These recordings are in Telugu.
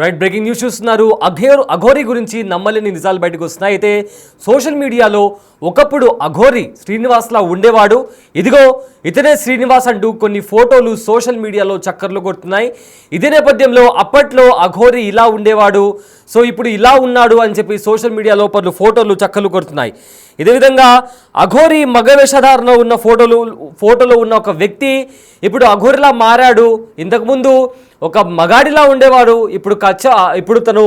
రైట్, బ్రేకింగ్ న్యూస్ చూస్తున్నారు. అఘోరి గురించి నమ్మలేని నిజాలు బయటకు వస్తున్నాయి. అయితే సోషల్ మీడియాలో ఒకప్పుడు అఘోరి శ్రీనివాస్లా ఉండేవాడు, ఇదిగో ఇతనే శ్రీనివాస్ అంటూ కొన్ని ఫోటోలు సోషల్ మీడియాలో చక్కర్లు కొడుతున్నాయి. ఇదే నేపథ్యంలో అప్పట్లో అఘోరి ఇలా ఉండేవాడు, సో ఇప్పుడు ఇలా ఉన్నాడు అని చెప్పి సోషల్ మీడియాలో పలు ఫోటోలు చక్కర్లు కొడుతున్నాయి. ఇదే విధంగా అఘోరి మగ వేషధారణ ఉన్న ఫోటోలో ఉన్న ఒక వ్యక్తి ఇప్పుడు అఘోరిలా మారాడు. ఇంతకుముందు ఒక మగాడిలా ఉండేవాడు, ఇప్పుడు తను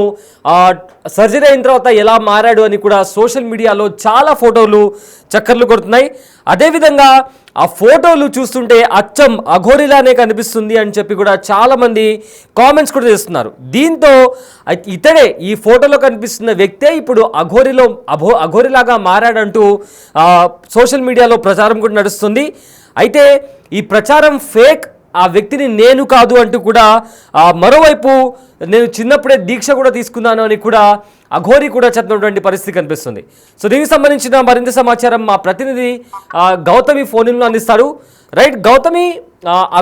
సర్జరీ అయిన తర్వాత ఎలా మారాడు అని కూడా సోషల్ మీడియాలో చాలా ఫోటోలు చక్కర్లు కొడుతున్నాయి. అదేవిధంగా ఆ ఫోటోలు చూస్తుంటే అచ్చం అఘోరిలానే కనిపిస్తుంది అని చెప్పి కూడా చాలామంది కామెంట్స్ కూడా చేస్తున్నారు. దీంతో ఇతడే, ఈ ఫోటోలో కనిపిస్తున్న వ్యక్తే ఇప్పుడు అఘోరిలాగా మారాడంటూ సోషల్ మీడియాలో ప్రచారం కూడా నడుస్తుంది. అయితే ఈ ప్రచారం ఫేక్, ఆ వ్యక్తిని నేను కాదు అంటూ కూడా మరోవైపు నేను చిన్నప్పుడే దీక్ష కూడా తీసుకున్నాను అని కూడా అఘోరి కూడా చెప్పినటువంటి పరిస్థితి కనిపిస్తుంది. సో దీనికి సంబంధించిన మరింత సమాచారం మా ప్రతినిధి గౌతమి ఫోన్లో అందిస్తారు. రైట్ గౌతమి,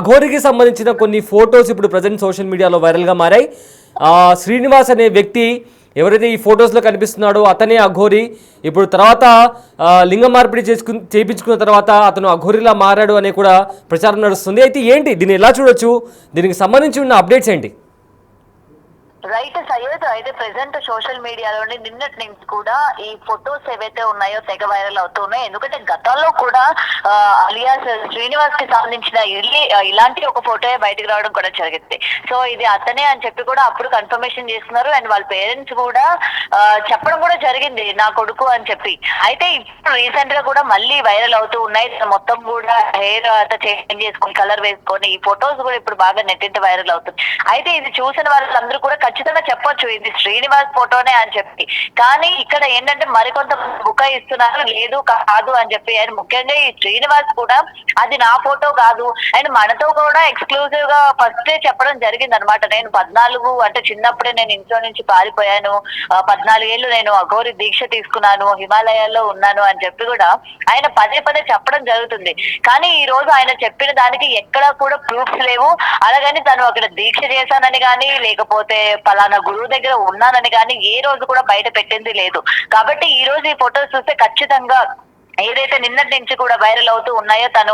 అఘోరికి సంబంధించిన కొన్ని ఫొటోస్ ఇప్పుడు ప్రజెంట్ సోషల్ మీడియాలో వైరల్గా మారాయి. శ్రీనివాస్ అనే వ్యక్తి ఎవరైతే ఈ ఫొటోస్లో కనిపిస్తున్నాడో అతనే అఘోరి. ఇప్పుడు తర్వాత లింగ మార్పిడి చేయించుకున్న తర్వాత అతను అఘోరిలా మారాడు అనే కూడా ప్రచారం నడుస్తుంది. అయితే ఏంటి, దీన్ని ఎలా చూడొచ్చు, దీనికి సంబంధించి ఉన్న అప్డేట్స్ ఏంటి? రైట్ సయ్యద్, అయితే ప్రెసెంట్ సోషల్ మీడియాలోని నిన్నటి నుంచి కూడా ఈ ఫొటోస్ ఏవైతే ఉన్నాయో తెగ వైరల్ అవుతున్నాయి. ఎందుకంటే గతంలో కూడా అలియాస్ శ్రీనివాస్ కి సంబంధించిన ఇలాంటి ఒక ఫోటో బయటకు రావడం కూడా జరిగింది. సో ఇది అతనే అని చెప్పి కూడా అప్పుడు కన్ఫర్మేషన్ చేస్తున్నారు. అండ్ వాళ్ళ పేరెంట్స్ కూడా చెప్పడం కూడా జరిగింది, నా కొడుకు అని చెప్పి. అయితే ఇప్పుడు రీసెంట్ గా కూడా మళ్ళీ వైరల్ అవుతూ ఉన్నాయి. మొత్తం కూడా హెయిర్ అంతా చేంజ్ చేసుకొని కలర్ వేసుకొని ఈ ఫొటోస్ కూడా ఇప్పుడు బాగా నెట్టింటి వైరల్ అవుతుంది. అయితే ఇది చూసిన వాళ్ళందరూ కూడా ఖచ్చితంగా చెప్పొచ్చు ఇది శ్రీనివాస్ ఫోటోనే అని చెప్పి. కానీ ఇక్కడ ఏంటంటే మరికొంత బుకాయిస్తున్నారు, లేదు కాదు అని చెప్పి. అండ్ ముఖ్యంగా ఈ శ్రీనివాస్ కూడా అది నా ఫోటో కాదు, అండ్ మనతో కూడా ఎక్స్క్లూజివ్ గా ఫస్ట్ చెప్పడం జరిగింది అనమాట. నేను 14 అంటే చిన్నప్పుడే నేను ఇంట్లో నుంచి పారిపోయాను, 14 ఏళ్ళు నేను అఘోరి దీక్ష తీసుకున్నాను, హిమాలయాల్లో ఉన్నాను అని చెప్పి కూడా ఆయన పదే చెప్పడం జరుగుతుంది. కానీ ఈ రోజు ఆయన చెప్పిన దానికి ఎక్కడా కూడా ప్రూఫ్స్ లేవు. అలాగని తను అక్కడ దీక్ష చేశానని కానీ లేకపోతే పలానా గురువు దగ్గర ఉన్నానని కానీ ఏ రోజు కూడా బయట పెట్టింది లేదు. కాబట్టి ఈ రోజు ఈ ఫొటోస్ చూస్తే ఖచ్చితంగా ఏదైతే నిన్నటి నుంచి కూడా వైరల్ అవుతూ ఉన్నాయో తను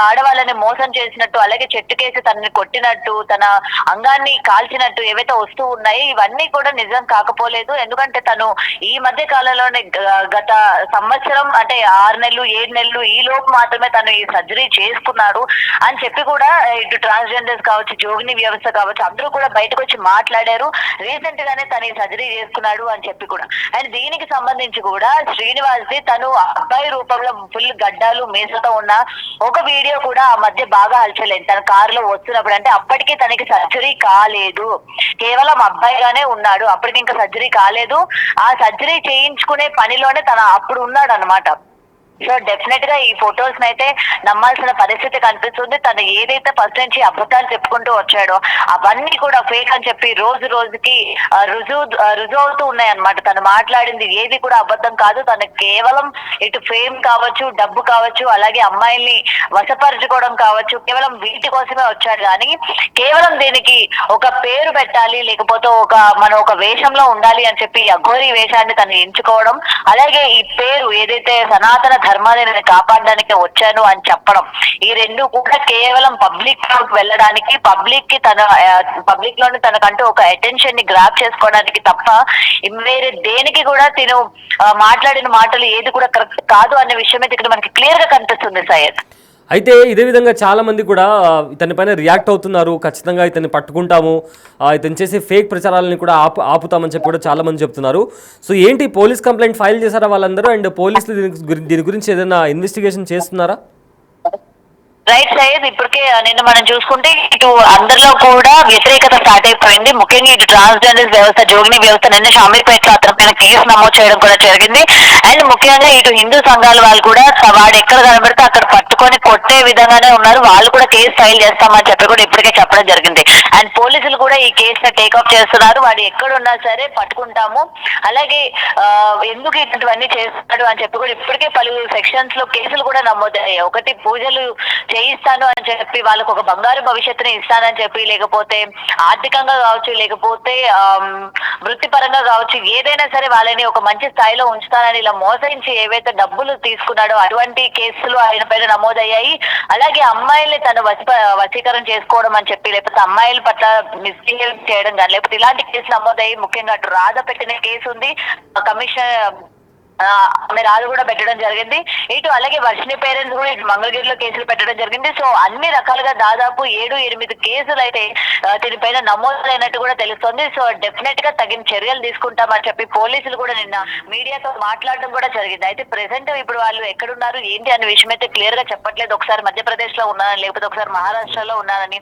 ఆడవాళ్ళని మోసం చేసినట్టు, అలాగే చెట్టుకేసి తనని కొట్టినట్టు, తన అంగాన్ని కాల్చినట్టు ఏవైతే వస్తూ ఉన్నాయో ఇవన్నీ కూడా నిజం కాకపోలేదు. ఎందుకంటే తను ఈ మధ్య కాలంలోనే గత సంవత్సరం అంటే 6 నెలలు 7 నెలలు ఈ లోపు మాత్రమే తను ఈ సర్జరీ చేసుకున్నాడు అని చెప్పి కూడా ఇటు ట్రాన్స్జెండర్స్ కావచ్చు, జోగిని వ్యవస్థ కావచ్చు, అందరూ కూడా బయటకు వచ్చి మాట్లాడారు. రీసెంట్ గానే తను ఈ సర్జరీ చేసుకున్నాడు అని చెప్పి కూడా. అండ్ దీనికి సంబంధించి కూడా శ్రీనివాస్ ది తను అబ్బాయి రూపంలో ఫుల్ గడ్డాలు మీసతో ఉన్న ఒక వీడియో కూడా ఆ మధ్య బాగా హల్చలేదు. తన కారులో వస్తున్నప్పుడు, అంటే అప్పటికి తనకి సర్జరీ కాలేదు, కేవలం అబ్బాయిగానే ఉన్నాడు, అప్పటికి ఇంకా సర్జరీ కాలేదు. ఆ సర్జరీ చేయించుకునే పనిలోనే తన అప్పుడు ఉన్నాడు అనమాట. సో డెఫినెట్ గా ఈ ఫొటోస్ అయితే నమ్మాల్సిన పరిస్థితి కనిపిస్తుంది. తను ఏదైతే ఫస్ట్ నుంచి అబద్ధాలు చెప్పుకుంటూ వచ్చాడో అవన్నీ కూడా ఫేక్ అని చెప్పి రోజు రోజుకి రుజువు అవుతూ ఉన్నాయి అనమాట. తను మాట్లాడింది ఏది కూడా అబద్ధం కాదు. తను కేవలం ఇటు ఫేమ్ కావచ్చు, డబ్బు కావచ్చు, అలాగే అమ్మాయిల్ని వశపరచుకోవడం కావచ్చు, కేవలం వీటి కోసమే వచ్చాడు. కానీ కేవలం దీనికి ఒక పేరు పెట్టాలి, లేకపోతే మనం ఒక వేషంలో ఉండాలి అని చెప్పి అఘోరి వేషాన్ని తను ఎంచుకోవడం, అలాగే ఈ పేరు ఏదైతే సనాతన ధర్మాన్ని నేను కాపాడడానికి వచ్చాను అని చెప్పడం, ఈ రెండు కూడా కేవలం పబ్లిక్ లోకి వెళ్ళడానికి, పబ్లిక్ లోని తనకంటూ ఒక అటెన్షన్ ని గ్రాప్ చేసుకోవడానికి తప్ప వేరే దేనికి కూడా తిను మాట్లాడిన మాటలు ఏది కూడా కరెక్ట్ కాదు అనే విషయం అయితే ఇక్కడ మనకి క్లియర్ గా కనిపిస్తుంది సయ్యద్. అయితే ఇదే విధంగా చాలామంది కూడా ఇతని పైన రియాక్ట్ అవుతున్నారు. ఖచ్చితంగా ఇతన్ని పట్టుకుంటాము, ఇతను చేసే ఫేక్ ప్రచారాలని కూడా ఆపుతామని చెప్పి కూడా చాలామంది చెప్తున్నారు. సో ఏంటి, పోలీస్ కంప్లైంట్ ఫైల్ చేశారా వాళ్ళందరూ? అండ్ పోలీసులు దీని గురించి ఏదైనా ఇన్వెస్టిగేషన్ చేస్తున్నారా? రైట్ సయ్యద్, ఇప్పటికే నిన్న మనం చూసుకుంటే ఇటు అందరిలో కూడా వ్యతిరేకత స్టార్ట్ అయిపోయింది. ముఖ్యంగా ఇటు ట్రాన్స్జెండర్స్ వ్యవస్థ, జోగిని వ్యవస్థ నిన్న షామీర్పేటలో అతని పైన కేసు నమోదు చేయడం కూడా జరిగింది. అండ్ ముఖ్యంగా ఇటు హిందూ సంఘాల వాళ్ళు కూడా వాడు ఎక్కడ కనబడితే అక్కడ పట్టుకొని కొట్టే విధంగానే ఉన్నారు. వాళ్ళు కూడా కేసు ఫైల్ చేస్తామని చెప్పి కూడా ఇప్పటికే చెప్పడం జరిగింది. అండ్ పోలీసులు కూడా ఈ కేసుని టేకప్ చేస్తున్నారు. వాడు ఎక్కడున్నా సరే పట్టుకుంటాము, అలాగే ఎందుకు ఇటువంటివన్నీ చేస్తున్నాడు అని చెప్పి కూడా ఇప్పటికే పలు సెక్షన్స్ లో కేసులు కూడా నమోదయ్యాయి. ఒకటి పూజలు చేయిస్తాను అని చెప్పి వాళ్ళకు ఒక బంగారు భవిష్యత్తుని ఇస్తానని చెప్పి, లేకపోతే ఆర్థికంగా కావచ్చు, లేకపోతే వృత్తిపరంగా కావచ్చు, ఏదైనా సరే వాళ్ళని ఒక మంచి స్థాయిలో ఉంచుతానని ఇలా మోసరించి ఏవైతే డబ్బులు తీసుకున్నాడో అటువంటి కేసులు ఆయన పైన నమోదయ్యాయి. అలాగే అమ్మాయిల్ని తను వశీకరణ చేసుకోవడం అని చెప్పి, లేకపోతే అమ్మాయిల పట్ల మిస్బిహేవ్ చేయడం కానీ, లేకపోతే ఇలాంటి కేసులు నమోదయ్యి. ముఖ్యంగా అటు రాధ పెట్టిన కేసు ఉంది, కమిషన్ ఆమె రాజు కూడా పెట్టడం జరిగింది. ఇటు అలాగే వర్షిని పేరెంట్స్ కూడా ఇటు మంగళగిరిలో కేసులు పెట్టడం జరిగింది. సో అన్ని రకాలుగా దాదాపు 7-8 కేసులు అయితే దీనిపైన నమోదైనట్టు కూడా తెలుస్తోంది. సో డెఫినెట్ గా తగిన చర్యలు తీసుకుంటామని చెప్పి పోలీసులు కూడా నిన్న మీడియాతో మాట్లాడడం కూడా జరిగింది. అయితే ప్రెసెంట్ ఇప్పుడు వాళ్ళు ఎక్కడున్నారు ఏంటి అనే విషయం అయితే క్లియర్ గా చెప్పట్లేదు. ఒకసారి మధ్యప్రదేశ్ లో ఉన్నానని, లేకపోతే ఒకసారి మహారాష్ట్రలో ఉన్నానని,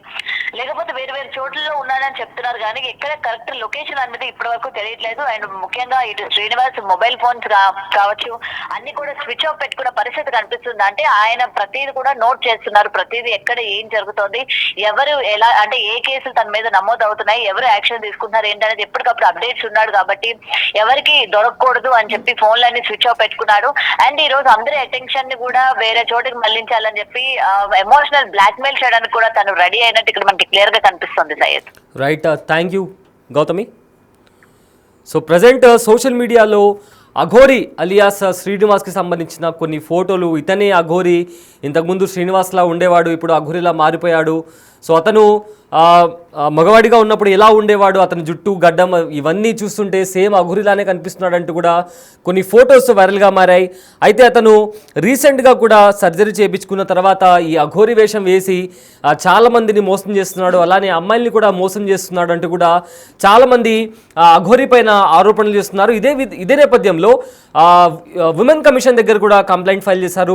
లేకపోతే వేరు వేరు చోట్లలో ఉన్నానని చెప్తున్నారు. కానీ ఎక్కడ కరెక్ట్ లొకేషన్ అనేది ఇప్పటి వరకు తెలియట్లేదు. అండ్ ముఖ్యంగా ఇటు శ్రీనివాస్ మొబైల్ ఫోన్స్ కావచ్చు అన్ని కూడా స్విచ్ ఆఫ్ పెట్టుకున్న పరిస్థితి కనిపిస్తుంది. అంటే ఆయన ప్రతిదీ కూడా నోట్ చేస్తున్నారు, ప్రతిదీ ఎక్కడ ఏం జరుగుతోంది, ఎవరు ఎలా, అంటే ఏ కేసులు తన మీద నమోదు అవుతున్నాయి, ఎవరు యాక్షన్ తీసుకుంటున్నారు ఏంటనేది ఎప్పటికప్పుడు అప్డేట్స్ ఉన్నాడు. కాబట్టి ఎవరికి దొరకకూడదు అని చెప్పి ఫోన్లన్నీ స్విచ్ ఆఫ్ పెట్టుకున్నాడు. అండ్ ఈ రోజు అందరి అటెన్షన్ ని కూడా వేరే చోటికి మళ్లించాలని చెప్పి ఎమోషనల్ బ్లాక్ మెయిల్ చేయడానికి కూడా తను రెడీ అయినట్టు ఇక్కడ మనకి క్లియర్ గా కనిపిస్తుంది. Syed, right, thank you Gautami. So present social మీడియాలో అఘోరి అలియాస్ శ్రీనివాస్కి సంబంధించిన కొన్ని ఫోటోలు, ఇతనే అఘోరి, ఇంతకుముందు శ్రీనివాస్లా ఉండేవాడు, ఇప్పుడు అఘోరిలా మారిపోయాడు. సో అతను మగవాడిగా ఉన్నప్పుడు ఎలా ఉండేవాడు, అతని జుట్టు గడ్డం ఇవన్నీ చూస్తుంటే సేమ్ అఘోరిలానే కనిపిస్తున్నాడు అంటూ కూడా కొన్ని ఫొటోస్ వైరల్గా మారాయి. అయితే అతను రీసెంట్గా కూడా సర్జరీ చేయించుకున్న తర్వాత ఈ అఘోరి వేషం వేసి చాలామందిని మోసం చేస్తున్నాడు, అలానే అమ్మాయిల్ని కూడా మోసం చేస్తున్నాడు అంటూ కూడా చాలామంది అఘోరి పైన ఆరోపణలు చేస్తున్నారు. ఇదే నేపథ్యంలో ఉమెన్ కమిషన్ దగ్గర కూడా కంప్లైంట్ ఫైల్ చేశారు,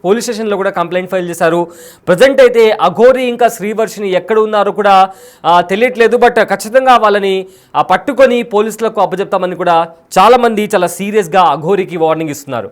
పోలీస్ స్టేషన్లో కూడా కంప్లైంట్ ఫైల్ చేశారు. ప్రజెంట్ అయితే అఘోరి ఇంకా శ్రీవర్షిని ఎక్కడ ఉన్నారో కూడా తెలియట్లేదు. బట్ ఖచ్చితంగా వాళ్ళని పట్టుకొని పోలీసులకు అప్పచెప్తామని కూడా చాలామంది చాలా సీరియస్గా అఘోరికి వార్నింగ్ ఇస్తున్నారు.